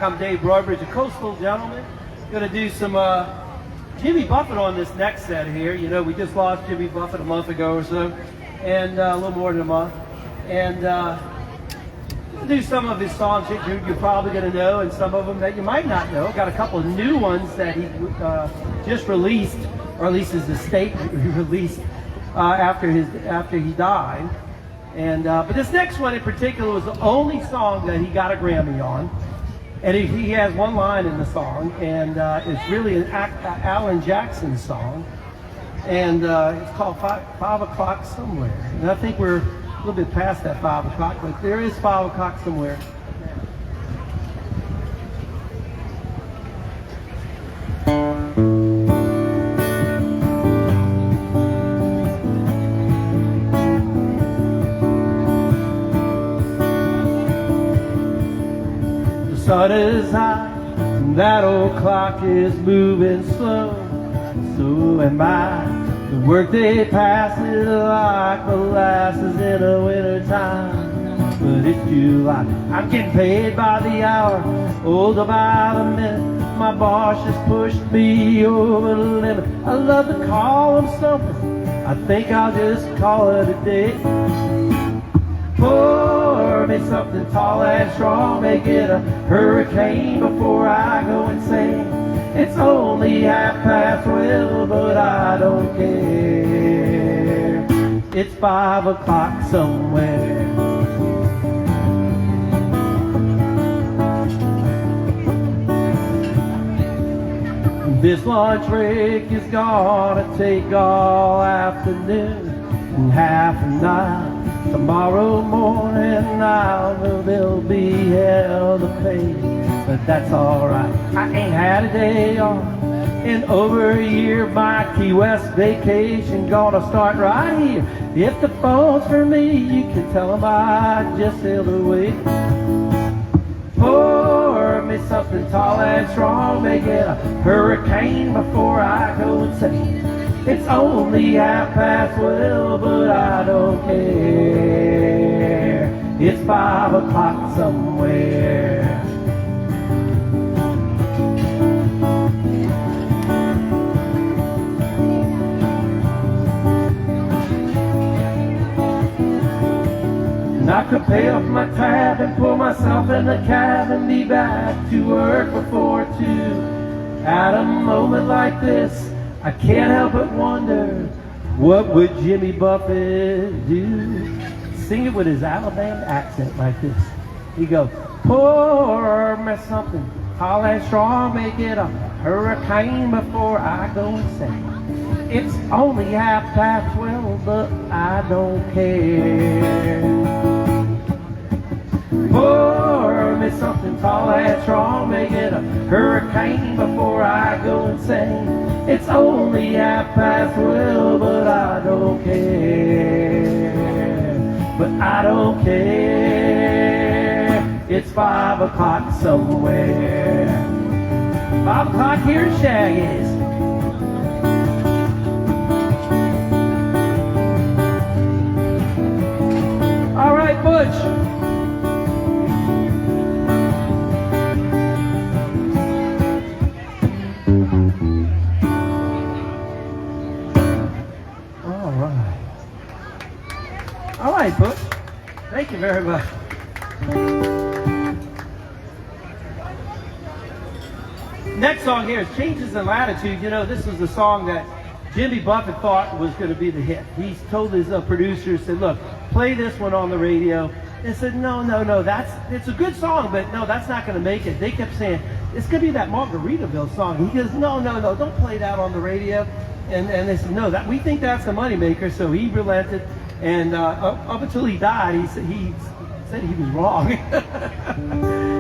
I'm Dave Broadbridge, a coastal gentleman. Going to do some Jimmy Buffett on this next set here. You know, we just lost Jimmy Buffett a month ago or so, and a little more than a month. And do some of his songs that you're probably going to know, and some of them that you might not know. Got a couple of new ones that he just released, or at least his estate released after he died. And but this next one in particular was the only song that he got a Grammy on, and he has one line in the song, and it's really an Alan Jackson song, and it's called 5 O'Clock Somewhere. And I think we're a little bit past that 5 o'clock, but there is 5 o'clock somewhere. The sun is high, and that old clock is moving slow. So am I. The workday passes like molasses in the winter time. But it's July, I'm getting paid by the hour, older by the minute. My boss just pushed me over the limit. I love to call him something, I think I'll just call it a day. Pour me something tall and strong, make it a hurricane before I go insane. It's only 12:30, but I don't care. It's 5 o'clock somewhere. This lunch break is gonna take all afternoon and half a night. Tomorrow morning I'll know there'll be hell to pay, but that's alright. I ain't had a day off in over a year. My Key West vacation gonna start right here. If the phone's for me, you can tell them I just sailed away. Pour me something tall and strong, make it a hurricane before I go insane. It's only 12:30, but I don't care. It's 5 o'clock somewhere. And I could pay off my tab and pull myself in the cab and be back to work before 2. At a moment like this, I can't help but wonder, what would Jimmy Buffett do? Sing it with his Alabama accent like this. He goes, pour me something tall and strong, make it a hurricane before I go insane. It's only 12:30, but I don't care. Pour me something tall and strong, make it a hurricane before I go insane. It's only 12:30, but I don't care. But I don't care. It's 5 o'clock somewhere. 5 o'clock here at Shaggys. All right, Butch. All right, Butch. Thank you very much. Next song here is Changes in Latitude. You know, this was the song that Jimmy Buffett thought was going to be the hit. He told his producers, said, look, play this one on the radio. They said, no, it's a good song, but no, that's not going to make it. They kept saying, it's going to be that Margaritaville song. He goes, no, don't play that on the radio. And they said, no, we think that's the moneymaker. So he relented. And up until he died, he said he was wrong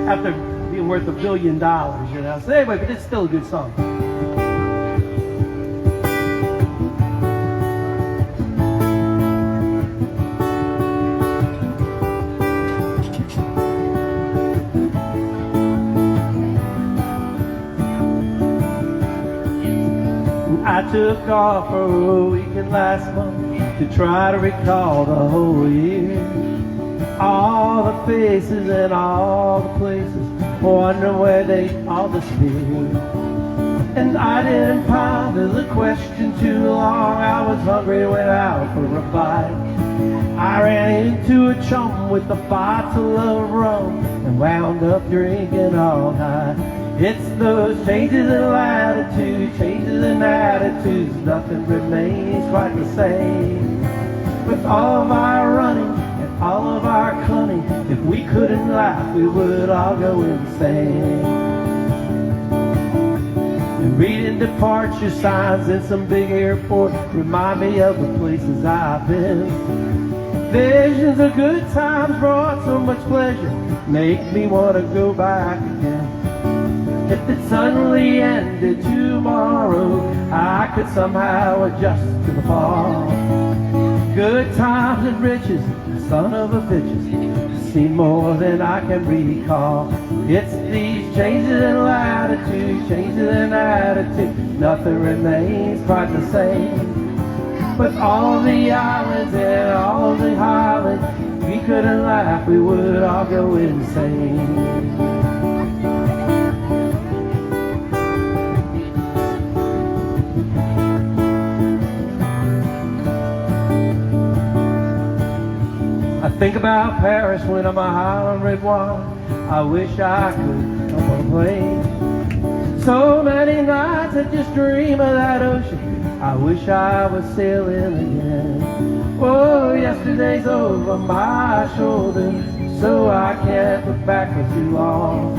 after being worth $1 billion, you know. So anyway, but it's still a good song. I took off for a weekend last month to try to recall the whole year. All the faces and all the places wonder where they all disappeared. And I didn't ponder the question too long. I was hungry, went out for a bite. I ran into a chum with a bottle of rum and wound up drinking all night. It's those changes in latitude, changes in attitudes, nothing remains quite the same. With all of our running and all of our cunning, if we couldn't laugh, we would all go insane. And reading departure signs in some big airport remind me of the places I've been. Visions of good times brought so much pleasure, make me want to go back again. If it suddenly ended tomorrow, I could somehow adjust to the fall. Good times and riches, son of a bitches, seem more than I can recall. It's these changes in latitude, changes in attitude, nothing remains quite the same. With all the islands and all the highlands, if we couldn't laugh, we would all go insane. I think about Paris when I'm high on red wine. I wish I could come on a plane. So many nights I just dream of that ocean. I wish I was sailing again. Oh, yesterday's over my shoulders, so I can't look back for too long.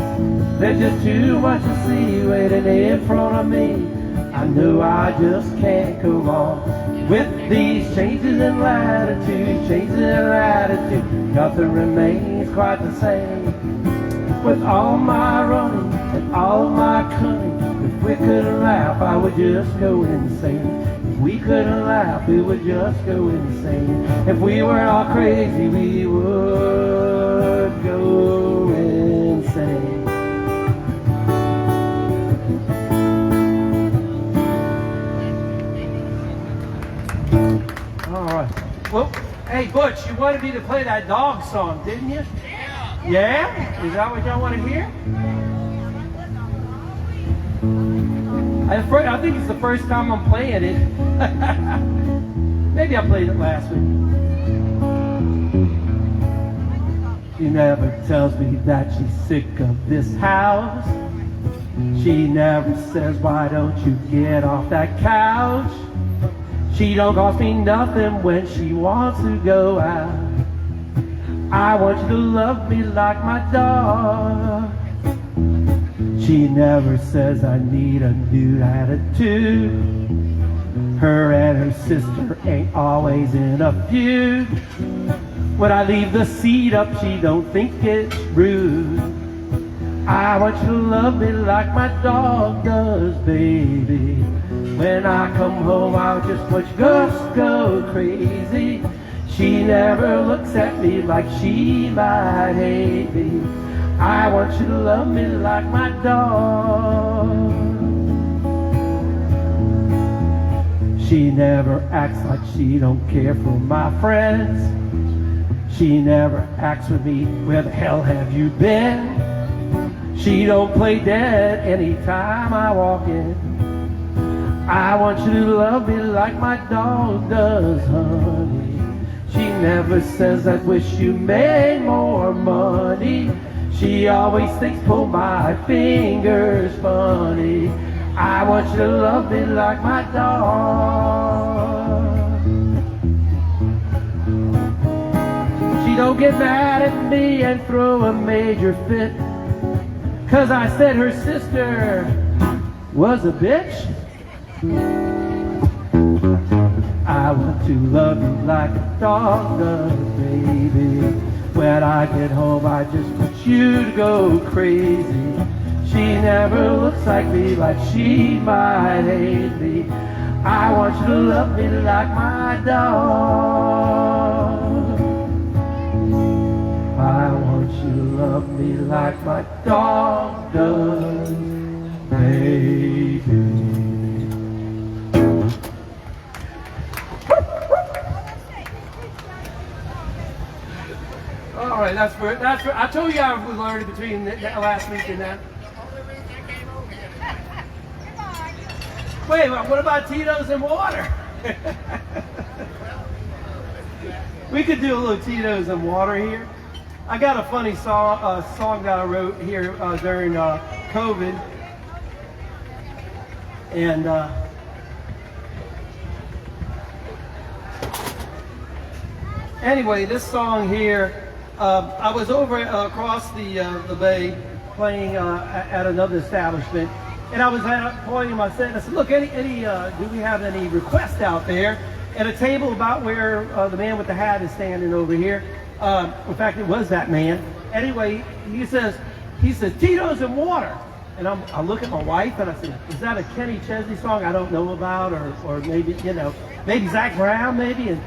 There's just too much to see waiting in front of me. I know I just can't go on. With these changes in latitude, changes in attitude, nothing remains quite the same. With all my running and all my cunning, if we couldn't laugh, I would just go insane. If we couldn't laugh, we would just go insane. If we were all crazy, we would go insane. All right. Well, hey, Butch, you wanted me to play that dog song, didn't you? Yeah. Yeah? Is that what y'all want to hear? I think it's the first time I'm playing it. Maybe I played it last week. She never tells me that she's sick of this house. She never says, why don't you get off that couch? She don't cost me nothing when she wants to go out. I want you to love me like my dog. She never says I need a new attitude. Her and her sister ain't always in a feud. When I leave the seat up, she don't think it's rude. I want you to love me like my dog does, baby. When I come home, I'll just go crazy. She never looks at me like she might hate me. I want you to love me like my dog. She never acts like she don't care for my friends. She never asks with me, where the hell have you been? She don't play dead anytime I walk in. I want you to love me like my dog does, honey. She never says, I wish you made more money. She always thinks, pull my fingers funny. I want you to love me like my dog. She don't get mad at me and throw a major fit, 'cause I said her sister was a bitch. I want to love you like a dog does, baby. When I get home, I just want you to go crazy. She never looks like me, like she might hate me. I want you to love me like my dog. I want you to love me like my dog does, baby. All right. right. That's where I told you I would learn it between last week and that. Wait, what about Tito's and water? We could do a little Tito's and water here. I got a funny song that I wrote here during COVID. And anyway, this song here, I was over across the bay playing at another establishment. And I was at a point in my set, and I said, look, do we have any requests out there? At a table about where the man with the hat is standing over here. In fact, it was that man. Anyway, he says, Tito's and water. And I look at my wife and I said, is that a Kenny Chesney song I don't know about? Or maybe, maybe Zach Brown, maybe? And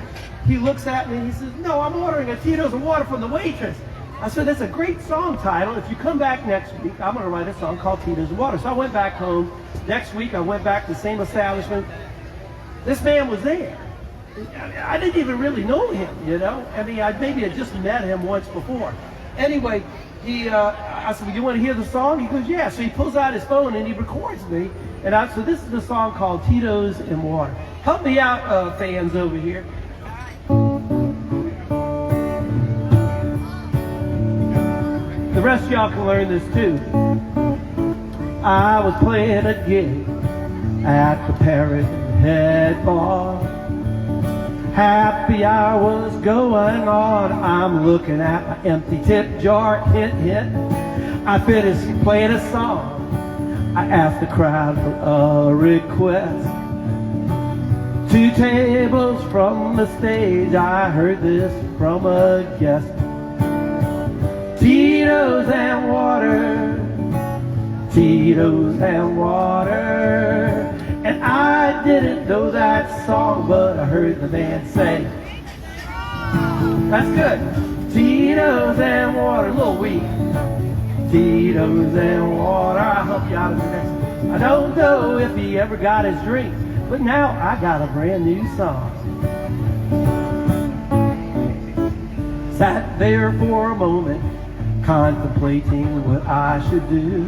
he looks at me and he says, no, I'm ordering a Tito's and water from the waitress. I said, that's a great song title. If you come back next week, I'm going to write a song called Tito's and Water. So I went back home. Next week, I went back to the same establishment. This man was there. I didn't even really know him, I mean, I maybe had just met him once before. Anyway, I said, well, you want to hear the song? He goes, yeah. So he pulls out his phone and he records me. And so this is the song called Tito's and Water. Help me out, fans over here. The rest of y'all can learn this too. I was playing a gig at the Parrot Head Bar. Happy hour was going on. I'm looking at my empty tip jar. Hint, hint. I finished playing a song. I asked the crowd for a request. 2 tables from the stage, I heard this from a guest. Tito's and water, Tito's and water. And I didn't know that song, but I heard the man say, that's good. Tito's and water, a little weak. Tito's and water, I'll help you out in the next one. I don't know if he ever got his drink, but now I got a brand new song. Sat there for a moment, contemplating what I should do.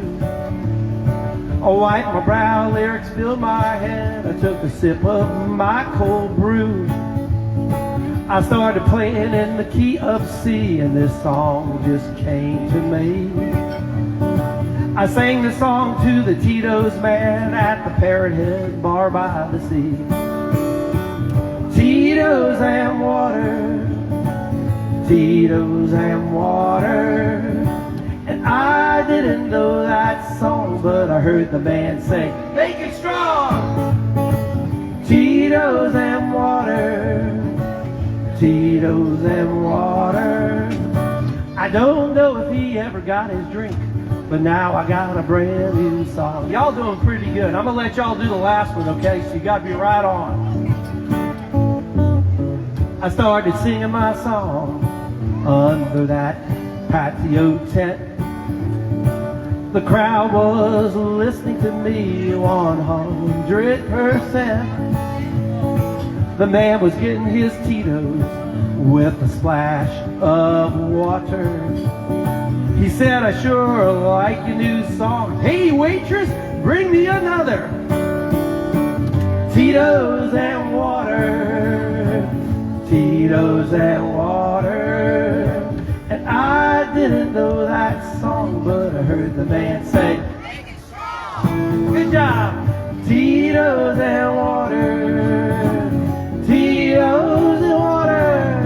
I wiped my brow, lyrics filled my head. I took a sip of my cold brew. I started playing in the key of C, and this song just came to me. I sang the song to the Tito's man at the Parrot Head Bar by the sea. Tito's and water, Tito's and water. And I didn't know that song, but I heard the man say, make it strong. Tito's and water, Tito's and water. I don't know if he ever got his drink, but now I got a brand new song. Y'all doing pretty good. I'm gonna let y'all do the last one, okay? So you gotta be right on. I started singing my song under that patio tent. The crowd was listening to me 100%. The man was getting his Tito's with a splash of water. He said, I sure like your new song. Hey waitress, bring me another. Tito's and water, Tito's and water. And I didn't know that song, but I heard the man say, make it strong. Good job. Tito's and water, Tito's and water.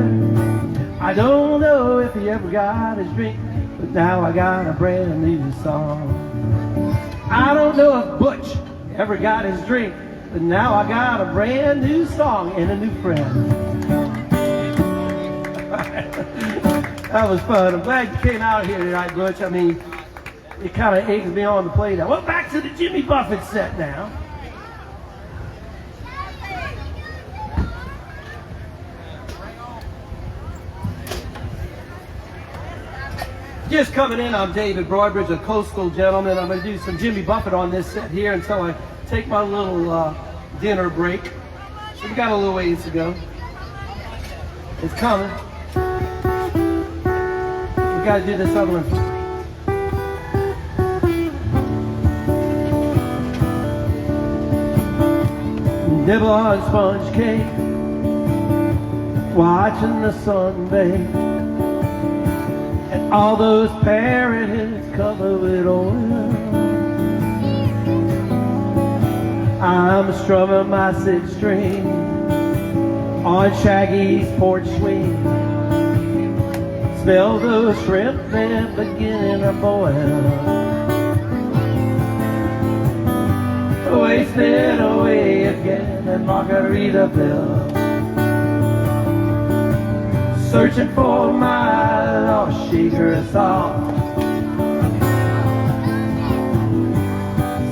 I don't know if he ever got his drink, but now I got a brand new song. I don't know if Butch ever got his drink, but now I got a brand new song and a new friend. That was fun. I'm glad you came out here tonight, Butch. I mean, it kind of aches me on to play now. Well, back to the Jimmy Buffett set now. Just coming in, I'm David Broadbridge, a coastal gentleman. I'm going to do some Jimmy Buffett on this set here until I take my little dinner break. So we got a little ways to go. It's coming. got to do this other one. Nibble on sponge cake, watching the sun bathe, and all those parrot heads covered with oil. I'm strumming my sixth string on Shaggy's porch swing. Smell those shrimp, they're beginning to boil. Wasted away again in Margaritaville, searching for my lost shaker of salt.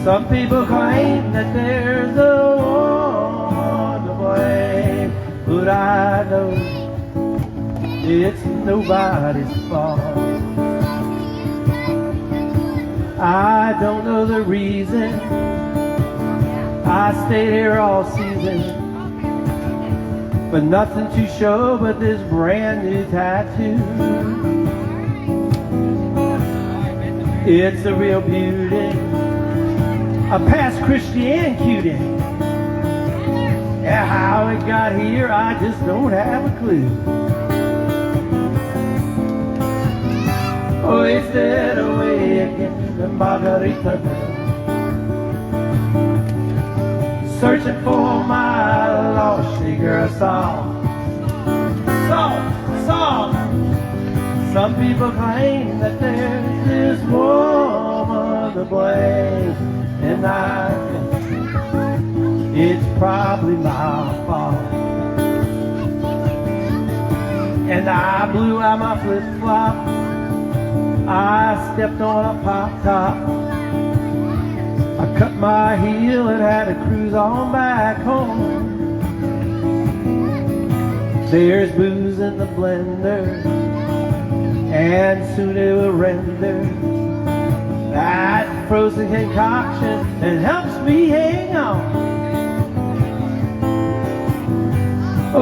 Some people claim that there's a one to blame, but I know it's nobody's fault. I don't know the reason I stayed here all season, but nothing to show but this brand new tattoo. It's a real beauty, a past Christian cutie. Yeah, how it got here, I just don't have a clue. Oh, it's dead away again in Margaritaville, searching for my lost shaker of salt. Salt. Some people claim that there's this woman to blame, and I think it's probably my fault. And I blew out my flip-flop, I stepped on a pop-top, I cut my heel and had to cruise on back home. There's booze in the blender, and soon it will render that frozen concoction that helps me hang on.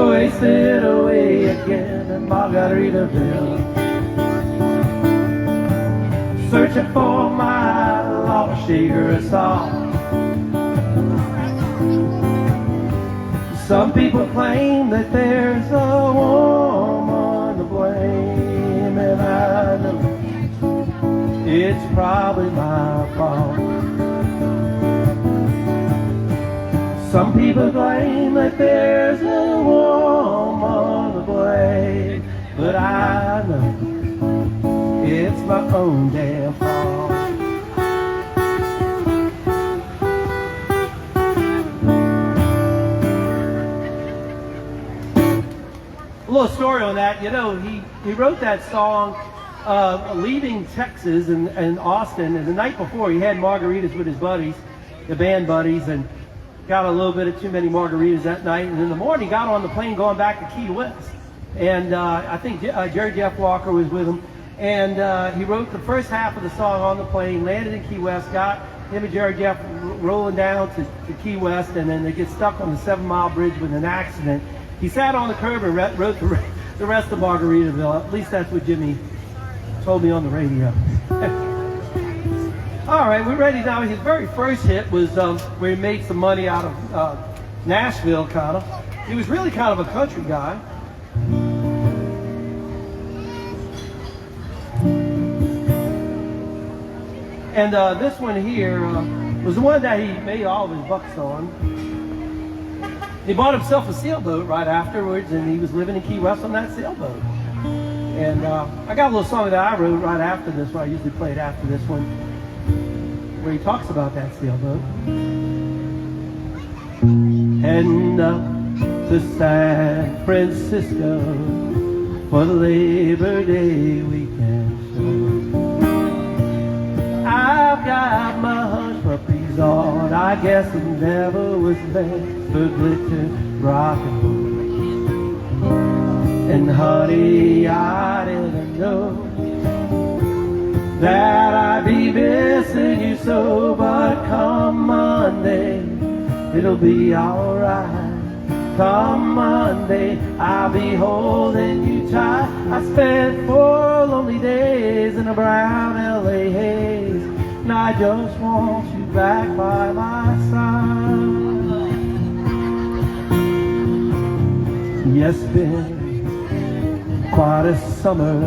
Wasted away again in Margaritaville, searching for my lost shaker of salt. Some people claim that there's a woman to blame, and I know it's probably my fault. Some people claim that there's a woman to blame, but I know it's my own damn fault. A little story on that, you know, he wrote that song leaving Texas and Austin, and the night before he had margaritas with his buddies, the band buddies, and got a little bit of too many margaritas that night, and in the morning got on the plane going back to Key West, and I think Jerry Jeff Walker was with him, and he wrote the first half of the song on the plane, landed in Key West, got him and Jerry Jeff rolling down to Key West, and then they get stuck on the 7 Mile Bridge with an accident. He sat on the curb and wrote the rest of Margaritaville. At least that's what Jimmy told me on the radio. All right, we're ready now. His very first hit was where he made some money out of Nashville, kind of. He was really kind of a country guy. And this one here was the one that he made all of his bucks on. He bought himself a sailboat right afterwards, and he was living in Key West on that sailboat. And I got a little song that I wrote right after this one. I usually play it after this one, where he talks about that sailboat. Heading up to San Francisco for the Labor Day weekend show. I've got my hush puppies on. I guess it never was meant for glitter, rock and roll. And honey, I didn't know that I'd be missing you so, but come Monday, it'll be alright. Come Monday, I'll be holding you tight. I spent 4 lonely days in a brown LA haze, and I just want you back by my side. Yes, been quite a summer,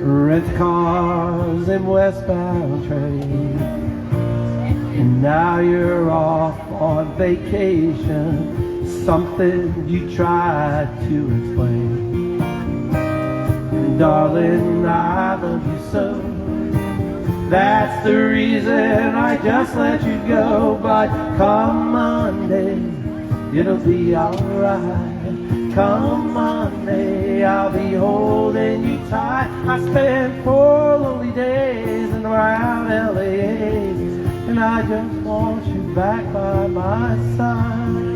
rent cars and westbound trains, and now you're off on vacation. Something you tried to explain. And darling, I love you so. That's the reason I just let you go. But come Monday, it'll be alright. Come Monday, I'll be holding you tight. I spent 4 lonely days in around LA, and I just want you back by my side.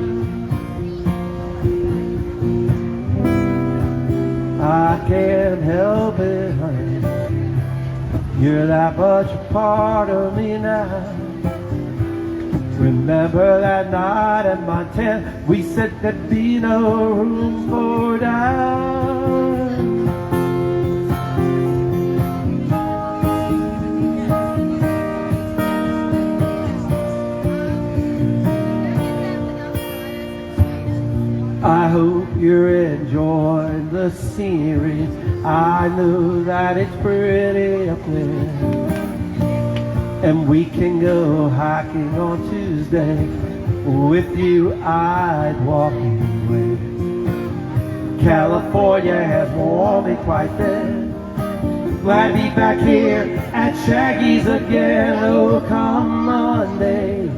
I can't help it, honey. You're that much a part of me now. Remember that night at my tent, we said there'd be no room for doubt. I hope you're enjoying the scenery. I know that it's pretty up there. And we can go hiking on Tuesday. With you I'd walk away. California has warmed me quite there. Glad to be back here at Shaggys again. Oh, come Monday,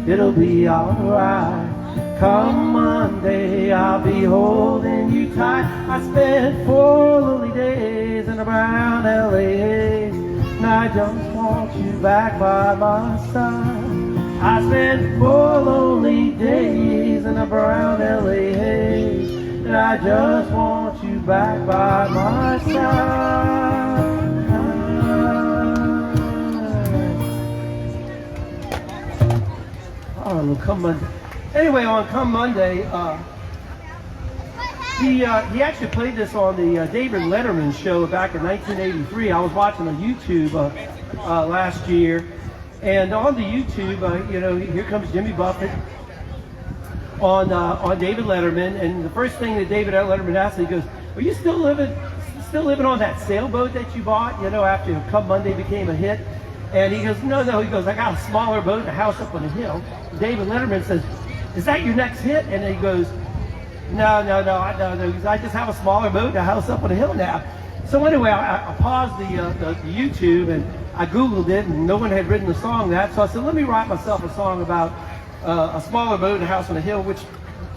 it'll be alright. Come Monday, I'll be holding you tight. I spent 4 lonely days in a brown LA, and I just want you back by my side. I spent 4 lonely days in a brown LA, and I just want you back by my side. Oh, come Monday. Anyway, on Come Monday, he actually played this on the David Letterman show back in 1983. I was watching on YouTube last year, and on the YouTube, you know, here comes Jimmy Buffett on David Letterman, and the first thing that David Letterman asked, he goes, "Are you still living on that sailboat that you bought? You know, after Come Monday became a hit?" And he goes, "No." He goes, "I got a smaller boat and a house up on a hill." David Letterman says, "Is that your next hit?" And he goes, No. I just have a smaller boat and a house up on a hill now. So anyway, I paused the YouTube and I Googled it, and no one had written a song that. So I said, let me write myself a song about a smaller boat and a house on a hill, which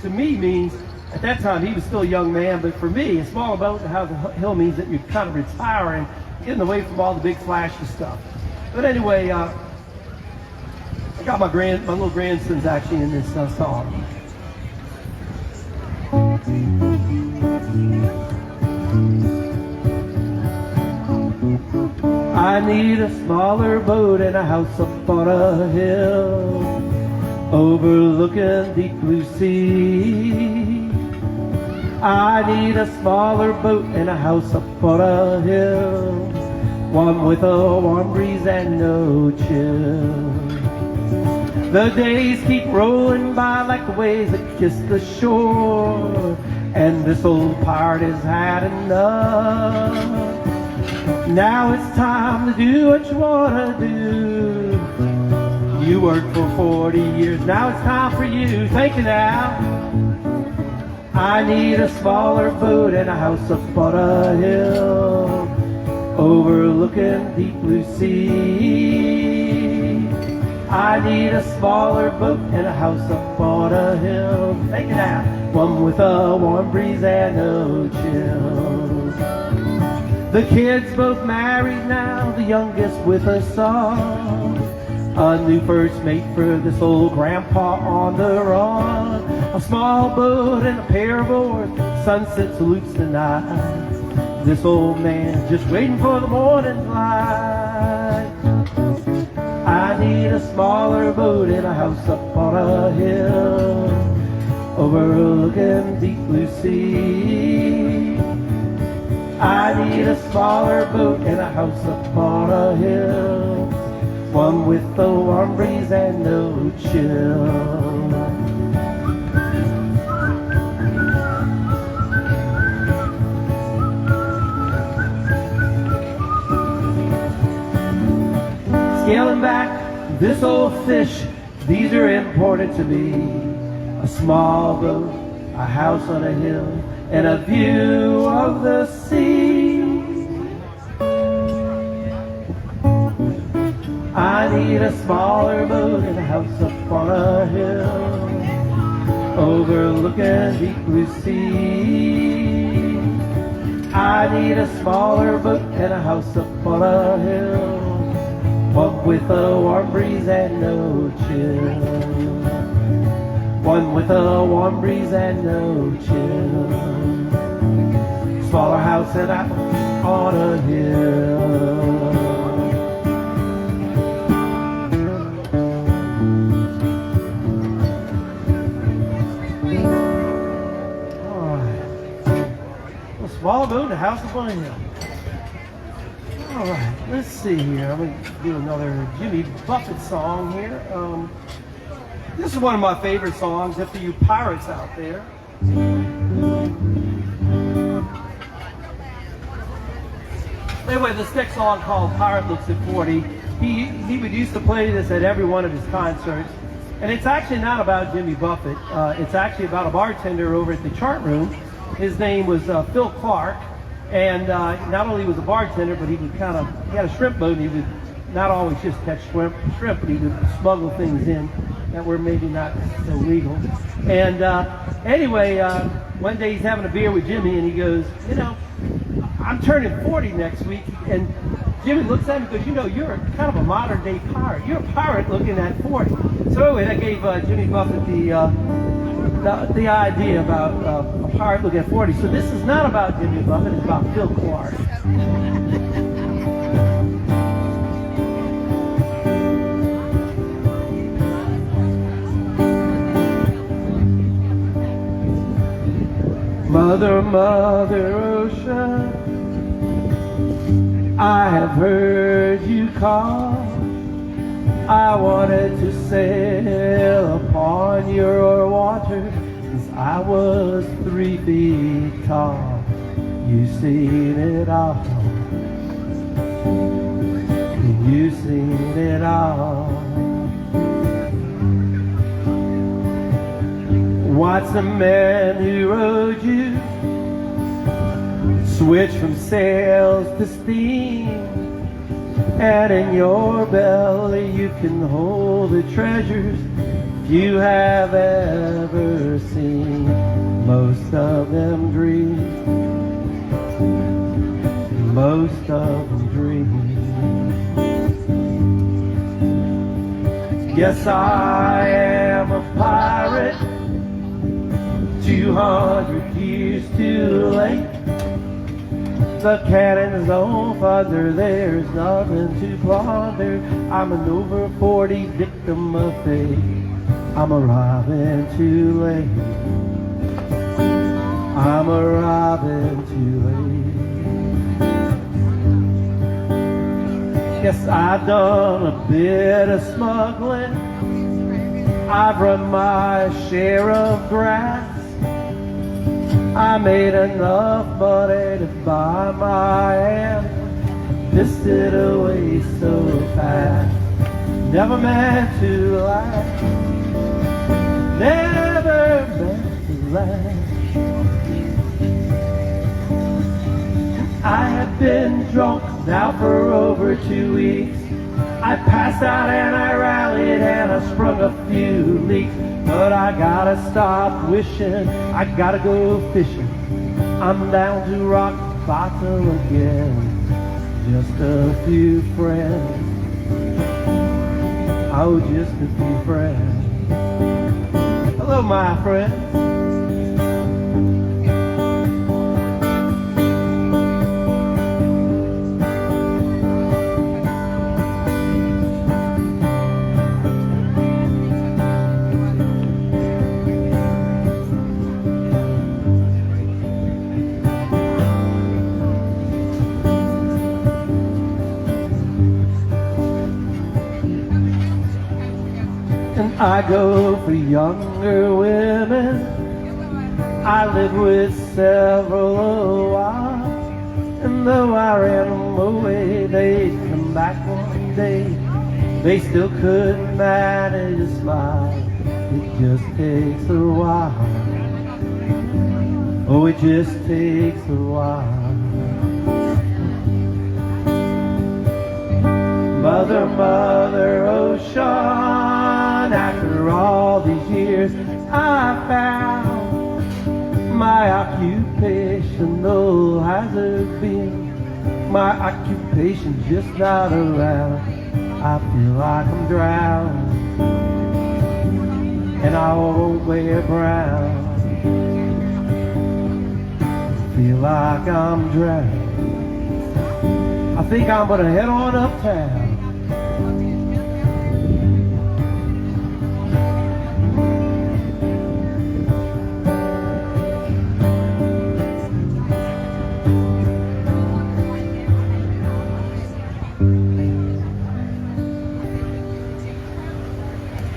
to me means, at that time he was still a young man, but for me, a smaller boat and a house on a hill means that you're kind of retiring, getting away from all the big flashy stuff. But anyway, I got my little grandsons actually in this song. I need a smaller boat and a house up on a hill, overlooking deep blue sea. I need a smaller boat and a house up on a hill, one with a warm breeze and no chill. The days keep rolling by like the waves that kiss the shore, and this old pirate has had enough. Now it's time to do what you want to do. You worked for 40 years, now it's time for you. Think it out. I need a smaller boat and a house up on a hill, overlooking deep blue sea. I need a smaller boat and a house up on a hill. Take it out. One with a warm breeze and no chill. The kids both married now, the youngest with a son. A new first mate for this old grandpa on the run. A small boat and a pair of oars, sunset salutes the night. This old man just waiting for the morning light. I need a smaller boat and a house up on a hill, overlooking deep blue sea. I need a smaller boat and a house upon a hill, one with a warm breeze and no chill. Scaling back this old fish, these are important to me. A small boat, a house on a hill, and a view of the sea. I need a smaller boat and a house up on a hill, overlooking deep blue sea. I need a smaller boat and a house up on a hill, one with a warm breeze and no chill. One with a warm breeze and no chill. Smaller house and I'm on a hill. Alright. A smaller boat and a house up on a hill. Alright, let's see here. I'm going to do another Jimmy Buffett song here. This is one of my favorite songs, for you pirates out there. Anyway, this next song called Pirate Looks at 40. He would used to play this at every one of his concerts. And it's actually not about Jimmy Buffett. It's actually about a bartender over at the Chart Room. His name was Phil Clark. And not only was a bartender, but he had a shrimp boat, and he would not always just catch shrimp, but he would smuggle things in that were maybe not so legal. And anyway, one day he's having a beer with Jimmy, and he goes, you know, I'm turning 40 next week. And Jimmy looks at him and goes, you know, you're kind of a modern day pirate. You're a pirate looking at 40. So anyway, that gave Jimmy Buffett the idea about a pirate looking at 40. So this is not about Jimmy Buffett, it's about Phil Clark. Mother, Mother Ocean, I have heard you call. I wanted to sail upon your water since I was 3 feet tall. You've seen it all. You've seen it all. What's the man who rode you? Switch from sails to steam, and in your belly you can hold the treasures you have ever seen. Most of them dream, most of them dream. Yes, I am a pirate, 200 years too late. The cannon's on fire, there's nothing to plunder. I'm an over 40 victim of fate. I'm arriving too late. I'm arriving too late. Yes, I've done a bit of smuggling. I've run my share of grass. I made enough money to buy my ass, pissed it away so fast. Never meant to last, never meant to last. I have been drunk now for over 2 weeks. I passed out and I rallied and I sprung a few leaks. But I gotta stop wishing, I gotta go fishing. I'm down to rock bottom again. Just a few friends, oh, just a few friends. Hello, my friends. I go for younger women. I live with several a while, and though I ran them away, they'd come back one day. They still couldn't manage a smile. It just takes a while. Oh, it just takes a while. Mother, Mother Ocean, after all these years I found my occupational hazard being. My occupation's just not around. I feel like I'm drowned, and I won't wear brown. I feel like I'm drowned. I think I'm gonna head on uptown.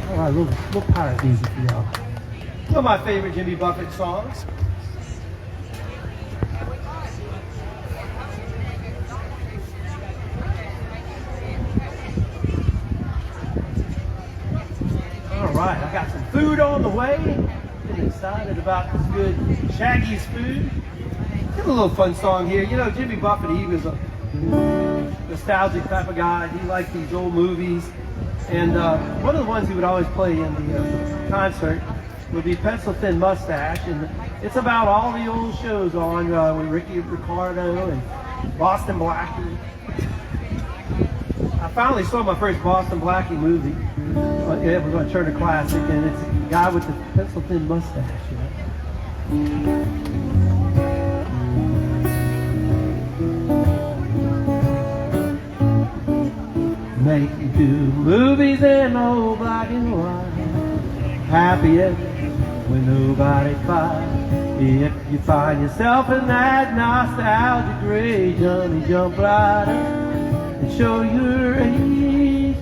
All right, a little pirate music for y'all. One of my favorite Jimmy Buffett songs. All right, I got some food on the way. Getting excited about this good Shaggys food. Get a little fun song here. You know, Jimmy Buffett, he was a nostalgic type of guy. He liked these old movies. And one of the ones he would always play in the concert would be Pencil Thin Mustache. And it's about all the old shows on with Ricky Ricardo and Boston Blackie. I finally saw my first Boston Blackie movie. Yeah, we're going to turn a classic, and it's a guy with the pencil thin mustache. You know? Make you do movies in old black and white. Happy endings when nobody fights. If you find yourself in that nostalgic rage, honey, jump right up and show your age.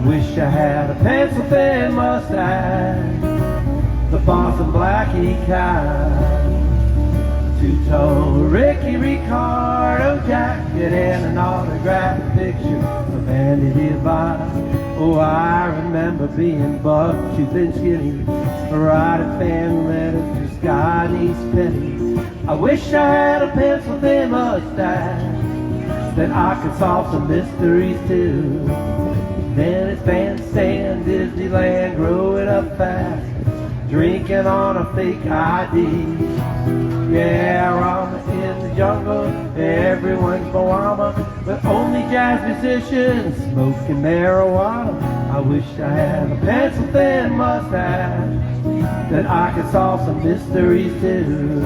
Wish I had a pencil thin mustache, the Boston Blackie kind. Two-tone Ricky Ricardo jacket and an autographed picture of Andy Devine. Oh, I remember being buck, tooth and skinny, writing fan letters to Scott East Penny. I wish I had a pencil thin mustache that I could solve some mysteries too. Then it's bandstand, Disneyland, growing up fast, drinking on a fake ID. Yeah, Rama in the jungle, everyone's Moama, but only jazz musicians smoking marijuana. I wish I had a pencil thin mustache that I could solve some mysteries too.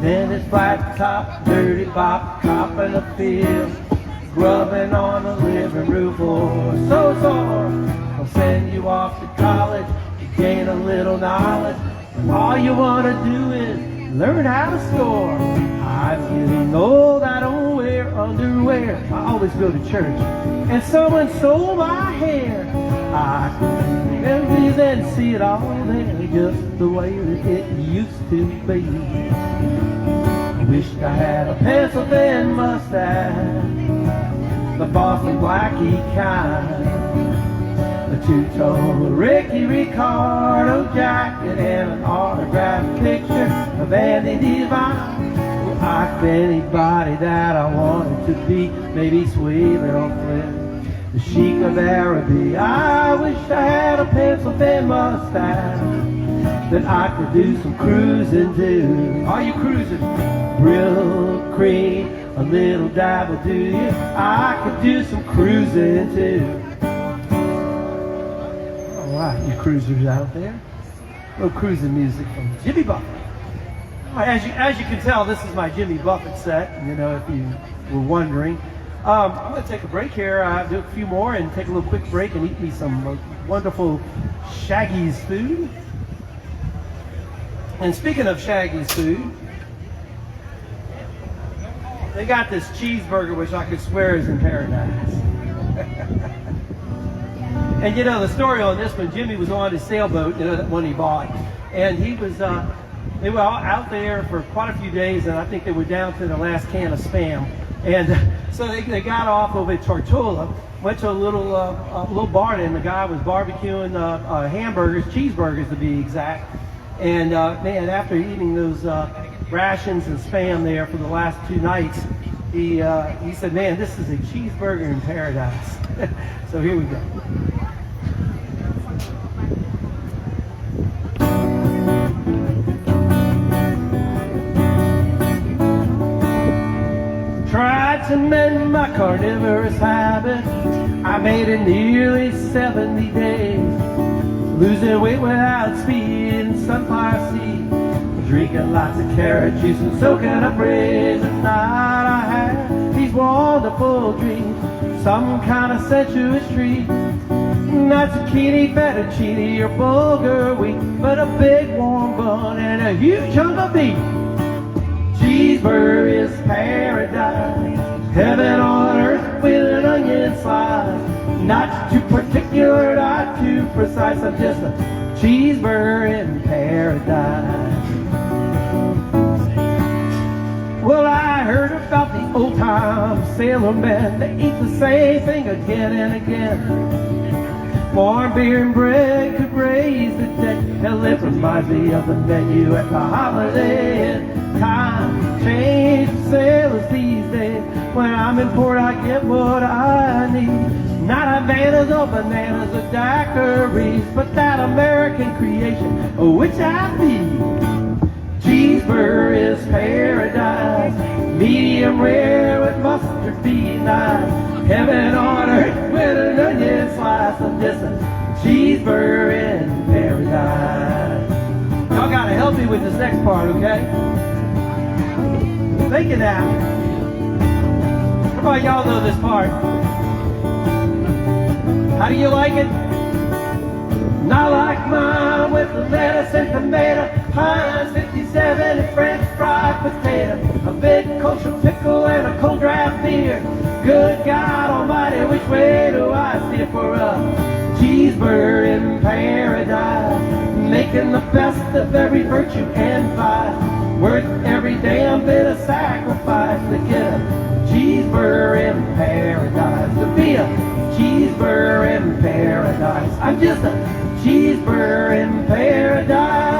Then it's flat top, dirty bop, cop in the field, grubbing on the living room floor. So sore, I'll send you off to college to gain a little knowledge. And all you want to do is learn how to score. I'm getting old, I don't wear underwear. I always go to church, and someone stole my hair. I can remember then see it all there, just the way that it used to be. Wished I had a pencil thin mustache, the Boston Blackie kind. A two-tone Ricky Ricardo jacket and an autographed picture of Andy Devine. Well, I'd be anybody that I wanted to be, maybe sweet little Flynn, the Sheik of Araby. I wish I had a pencil thin mustache that I could do some cruising too. Are you cruising? Real cream, a little dab will do you. I could do some cruising too. All right, you cruisers out there. A little cruising music from Jimmy Buffett. All right, as you can tell, this is my Jimmy Buffett set. You know, if you were wondering, I'm going to take a break here. I'll do a few more and take a little quick break and eat me some wonderful Shaggys food. And speaking of Shaggys food, they got this cheeseburger which I could swear is in paradise. And you know the story on this one, Jimmy was on his sailboat, you know, that one he bought. And he was, they were out there for quite a few days, and I think they were down to the last can of Spam. And so they got off over at Tortola, went to a little bar, and the guy was barbecuing hamburgers, cheeseburgers to be exact. And man, after eating those rations and Spam there for the last 2 nights, he said, man, this is a cheeseburger in paradise. So here we go. Tried to mend my carnivorous habit. I made it nearly 70 days. Losing weight without speed in sunflower seed. Drinking lots of carrot juice and soaking up rays. At night I had these wonderful dreams. Some kind of sensuous treat. Not zucchini, fettuccine, or bulgur wheat, but a big warm bun and a huge chunk of beef. Cheeseburger is paradise, heaven on earth with an onion slice. Not too particular, not too precise, I'm just a cheeseburger in paradise. Well, I heard about the old-time sailormen. They eat the same thing again and again. Farm beer and bread could raise the dead. Hell, it reminds me of the menu at the Holiday Inn. Time change for sailors these days. When I'm in port, I get what I need. Not Havanas or bananas or daiquiris, but that American creation, which I feed. Cheeseburger is paradise, medium rare with mustard be nice. Heaven on earth with an onion slice. I'm just a cheeseburger in paradise. Y'all gotta help me with this next part, okay? Think of that. Come on, y'all know this part. How do you like it? Not like mine with the lettuce and tomato, Heinz 57 and French fried potato, a big kosher pickle and a cold draft beer. Good God Almighty, which way do I steer for a cheeseburger in paradise? Making the best of every virtue and vice, worth every damn bit of sacrifice to get a cheeseburger in paradise. To be a cheeseburger in paradise, I'm just a cheeseburger in paradise.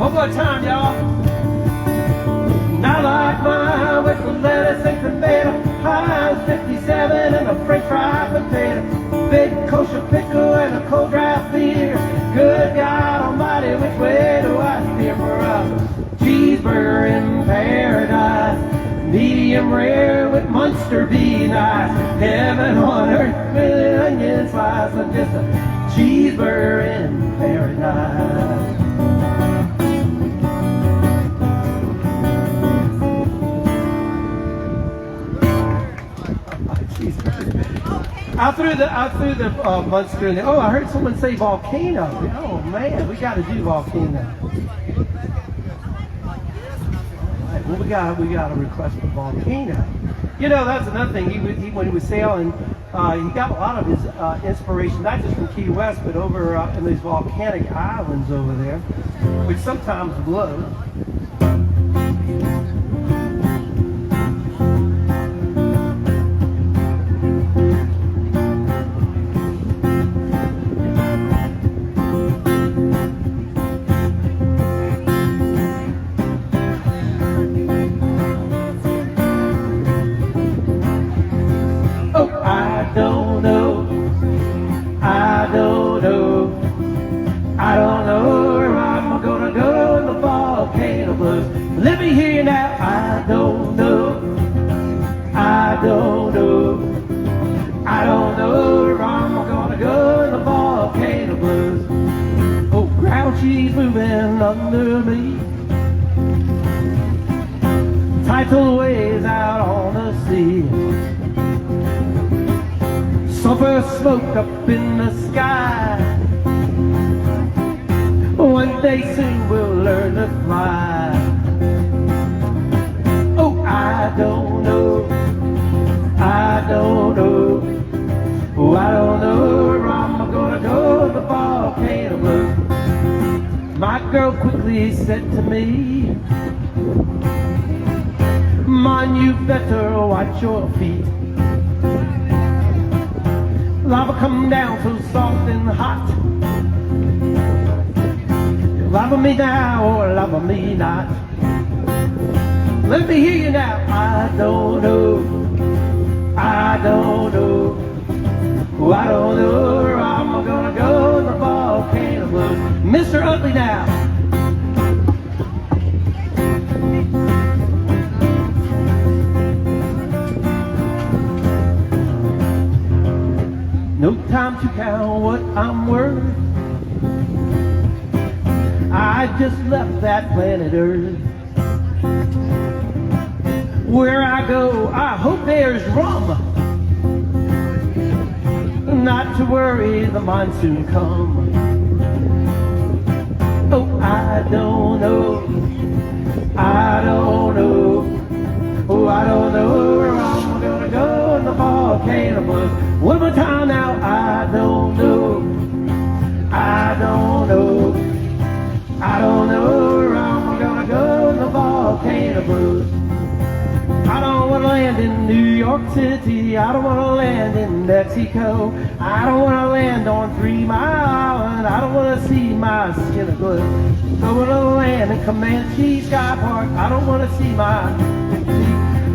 One more time, y'all. Not like mine with the lettuce and tomato, Heinz 57 and a French fried potato, big kosher pickle and a cold draft beer. Good God Almighty, which way do I steer for a cheeseburger in paradise? Medium rare with Munster be nice. Heaven on earth with an onion slice. I'm just a cheeseburger in paradise. I threw the Munster in there. Oh, I heard someone say volcano. Oh man, we got to do volcano. Well, we got a request for volcano. You know, that's another thing. When he was sailing, he got a lot of his inspiration, not just from Key West, but over in these volcanic islands over there, which sometimes blow. I don't know where I'm gonna go in the volcano blues. Let me hear you now. I don't know. I don't know. I don't know where I'm gonna go in the volcano blues. Oh, ground cheese moving under me. little ways out on the sea. Sulfur smoke up in the sky. One day soon we'll learn to fly. Oh, I don't know, I don't know, oh, I don't know where I'm gonna go to the volcano blue. My girl quickly said to me, "Man, you better watch your feet. Lava come down so soft and hot. Lava me now or lava me not. Let me hear you now. I don't know, I don't know, oh, I don't know where I'm gonna go to the volcano blue." Mr. Utley now. No time to count what I'm worth. I just left that planet Earth. Where I go, I hope there's rum. Not to worry, the monsoon come. Oh, I don't know, I don't know, oh, I don't know where I'm gonna go in the volcano blue. One more time now, I don't know, I don't know, I don't know where I'm gonna go in the volcano blue. I don't want to land in New York City. I don't want to land in Mexico. I don't want to land on 3 Mile Island. I don't want to see my skin of glue. I want to land in Comanche Sky Park. I don't want to see my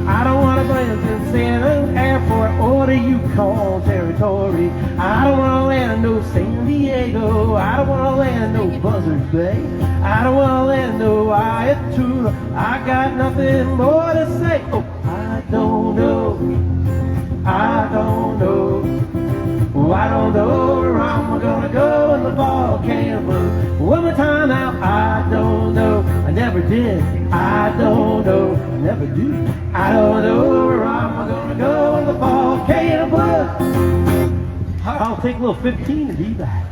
I don't want to land in San Airport or the Yukon Territory. I don't want to land in no San Diego. I don't want to land in no Buzzards Bay. I don't want to land in no Ayatollah. I got nothing more to say. Oh, I don't know, I don't know, oh, I don't know where I'm gonna go in the volcano blue. One more time now, I don't know, I never did. I don't know, I never do. I don't know where I'm gonna go in the volcano blue. I'll take a little 15 and be back.